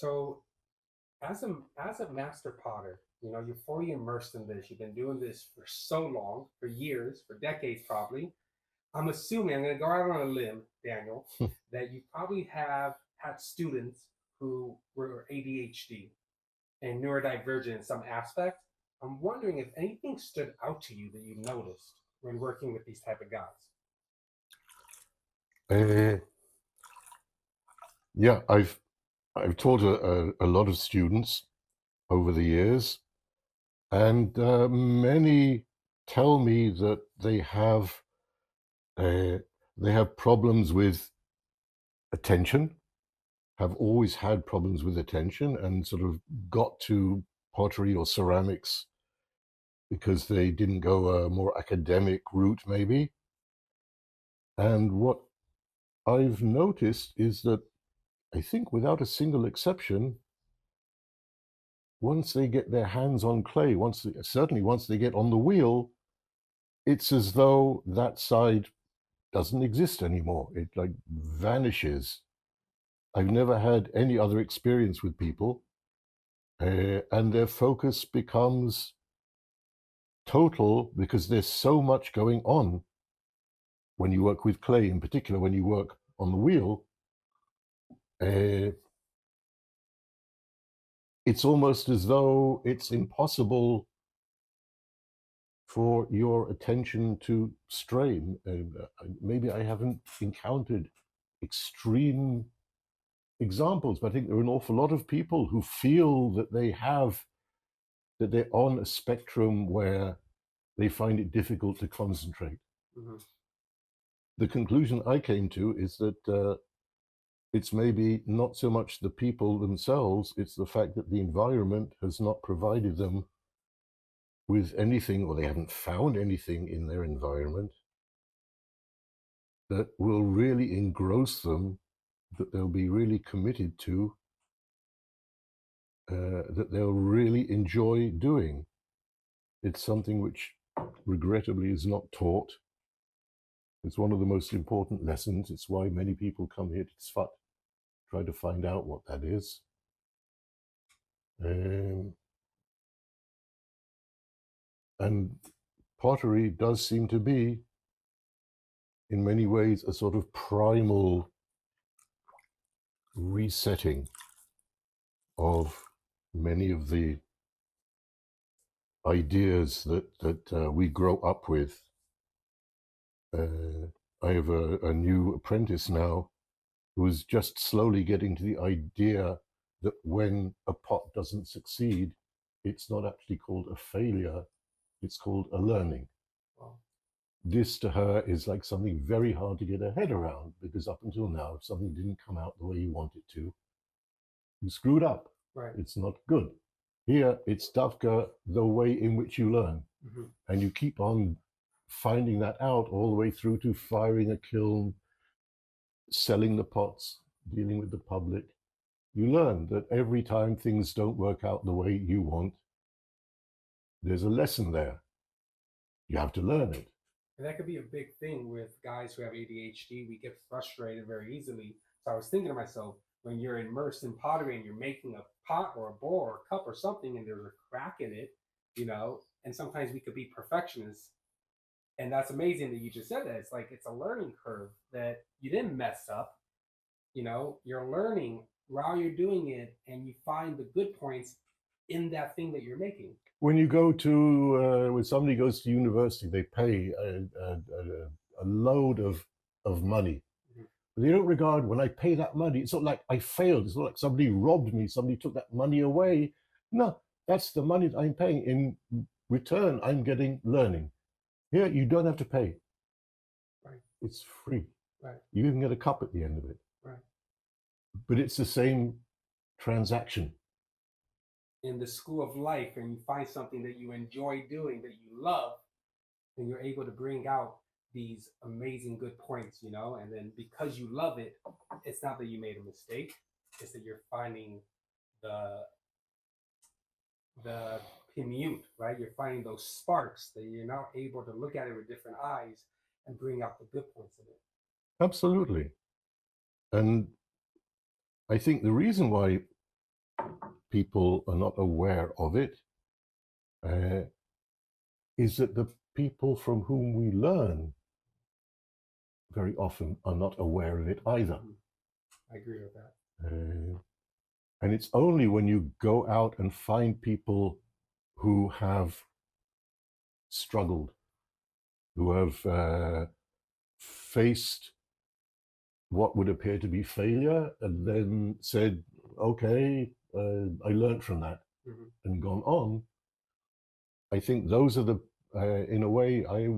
So as a master potter, you're fully immersed in this. You've been doing this for so long, for years, for decades probably. I'm assuming I'm going to go out on a limb, Daniel, that you probably have had students who were ADHD and neurodivergent in some aspect. I'm wondering if anything stood out to you that you noticed when working with these type of guys. Uh, yeah, I've taught a lot of students over the years, and many tell me that uh, they have problems with attention, have always had problems with attention, and sort of got to pottery or ceramics because they didn't go a more academic route, maybe. And what I've noticed is that I think without a single exception, once they get their hands on clay, certainly once they get on the wheel, it's as though that side doesn't exist anymore. It like vanishes. I've never had any other experience with people, and their focus becomes total because there's so much going on when you work with clay, in particular when you work on the wheel. Uh, it's almost as though it's impossible for your attention to strain. Maybe I haven't encountered extreme examples, but I think there are an awful lot of people who feel that they're on a spectrum where they find it difficult to concentrate. Mm-hmm. The conclusion I came to is that it's maybe not so much the people themselves, it's the fact that the environment has not provided them with anything, or they haven't found anything in their environment that will really engross them, that they'll be really committed to, that they'll really enjoy doing. It's something which regrettably is not taught. It's one of the most important lessons. It's why many people come here to Tzfat, try to find out what that is. Um, and pottery does seem to be, in many ways, a sort of primal resetting of many of the ideas that we grow up with. I have a new apprentice now who is just slowly getting to the idea that when a pot doesn't succeed, it's not actually called a failure, it's called a learning. Well, This to her is like something very hard to get her head around, because up until now, if something didn't come out the way you want it to, you screwed up. right. It's not good. Here, it's dafka the way in which you learn. Mm-hmm. And you keep on finding that out all the way through to firing a kiln, selling the pots, dealing with the public. You learn that every time things don't work out the way you want, there's a lesson there. You have to learn it. And that could be a big thing with guys who have ADHD. We get frustrated very easily. So I was thinking to myself, when you're immersed in pottery and you're making a pot or a bowl or a cup or something and there's a crack in it, and sometimes we could be perfectionists. And that's amazing that you just said that. It's like it's a learning curve that you didn't mess up. You're learning while you're doing it and you find the good points in that thing that you're making. When you go to, when somebody goes to university, they pay a load of money. Mhm. But they don't regard, when I pay that money, it's not like I failed. It's not like somebody robbed me, somebody took that money away. No, that's the money that I'm paying. In return, I'm getting learning. Here, you don't have to pay. Right, It's free. right, You even get a cup at the end of it. right. But it's the same transaction. In the school of life and you find something that you enjoy doing, that you love, then you're able to bring out these amazing good points, and then because you love it, it's not that you made a mistake, it's that you're finding the the commute, right? You're finding those sparks that you're now able to look at it with different eyes and bring out the good points of it. Absolutely. And I think the reason why people are not aware of it is that the people from whom we learn very often are not aware of it either. I agree with that. And it's only when you go out and find people who have struggled, who have faced what would appear to be failure and then said, okay, I learned from that and gone on. I think those are the, in a way, I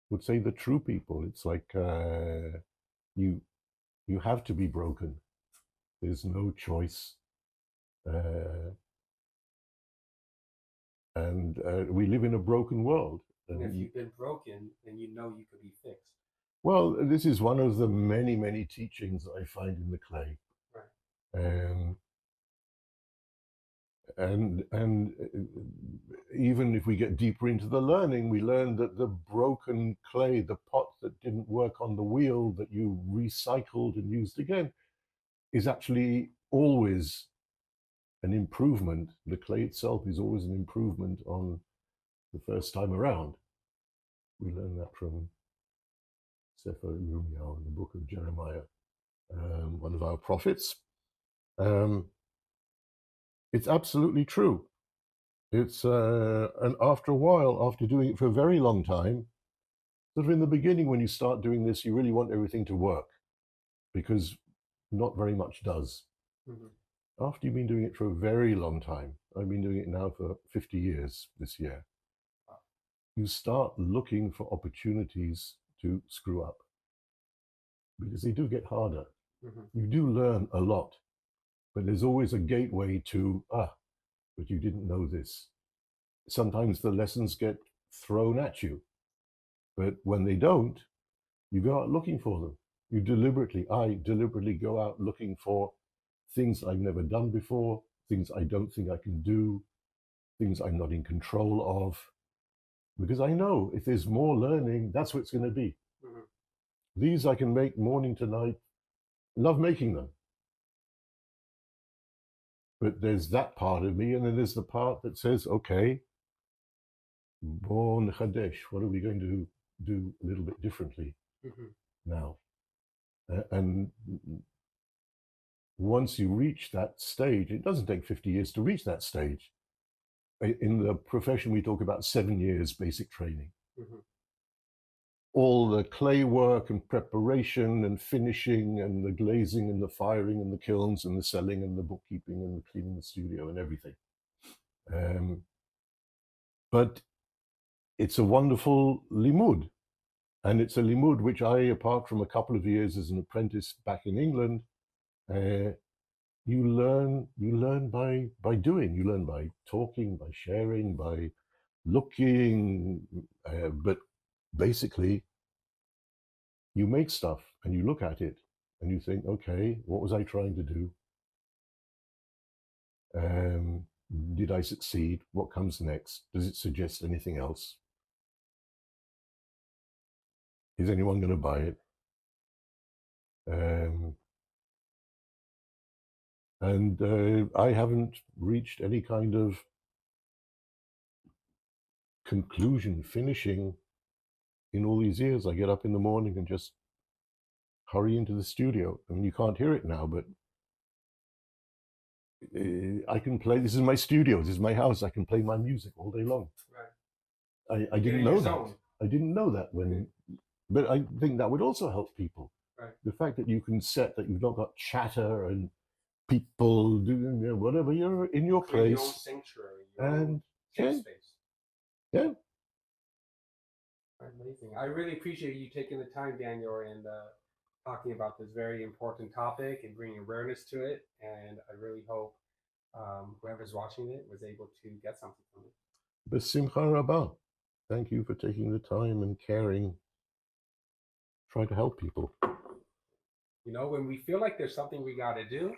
would say the true people. It's like you have to be broken. There's no choice. And we live in a broken world. And if you've been broken, then you know you could be fixed. Well, this is one of the many, many teachings I find in the clay. Right. And even if we get deeper into the learning, we learn that the broken clay, the pot that didn't work on the wheel that you recycled and used again, is actually always an improvement. The clay itself is always an improvement on the first time around. We learn that from Sefer Yirmiyahu in the book of Jeremiah, one of our prophets. It's absolutely true. It's and after a while, after doing it for a very long time, sort of in the beginning, when you start doing this, you really want everything to work, because not very much does. After you've been doing it for a very long time, I've been doing it now for 50 years this year, you start looking for opportunities to screw up, because they do get harder. You do learn a lot, but there's always a gateway to, but you didn't know this. Sometimes the lessons get thrown at you, but when they don't, you go out looking for them. I deliberately go out looking for things I've never done before, things I don't think I can do, things I'm not in control of, because I know if there's more learning, that's what it's going to be. These I can make morning to night, love making them. But there's that part of me, and then there's the part that says, okay, Bon Chadesh, what are we going to do a little bit differently now? And once you reach that stage, it doesn't take 50 years to reach that stage. In the profession, we talk about 7 years basic training. All the clay work and preparation and finishing and the glazing and the firing and the kilns and the selling and the bookkeeping and the cleaning the studio and everything. But it's a wonderful limud. And it's a limud which I, apart from a couple of years as an apprentice back in England, you learn by doing. You learn by talking, by sharing, by looking. But basically, you make stuff and you look at it and you think, okay, what was I trying to do? Did I succeed? What comes next? Does it suggest anything else? Is anyone going to buy it? And I haven't reached any kind of conclusion, finishing in all these years. I get up in the morning and just hurry into the studio. I mean, you can't hear it now, but I can play. This is my studio. This is my house. I can play my music all day long. Right. I didn't know that. I didn't know that when, but I think that would also help people. Right. The fact that you can set that you've not got chatter and people doing whatever. You're in your place. Your own sanctuary. Your and own space. Yeah. Amazing. I really appreciate you taking the time, Daniel, and talking about this very important topic and bringing awareness to it. And I really hope whoever's watching it was able to get something from it. B'simcha rabah. Thank you for taking the time and caring. Try to help people. You know, when we feel like there's something we got to do,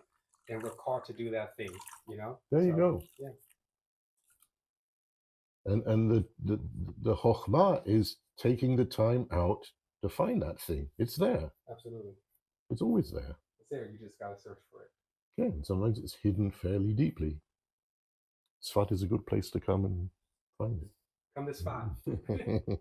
then we're called to do that thing. You know. There you go. Yeah. And the chokhmah is taking the time out to find that thing. It's there. Absolutely. It's always there. It's there. You just got to search for it. Yeah, and sometimes it's hidden fairly deeply. Svat is a good place to come and find Come to spot. it.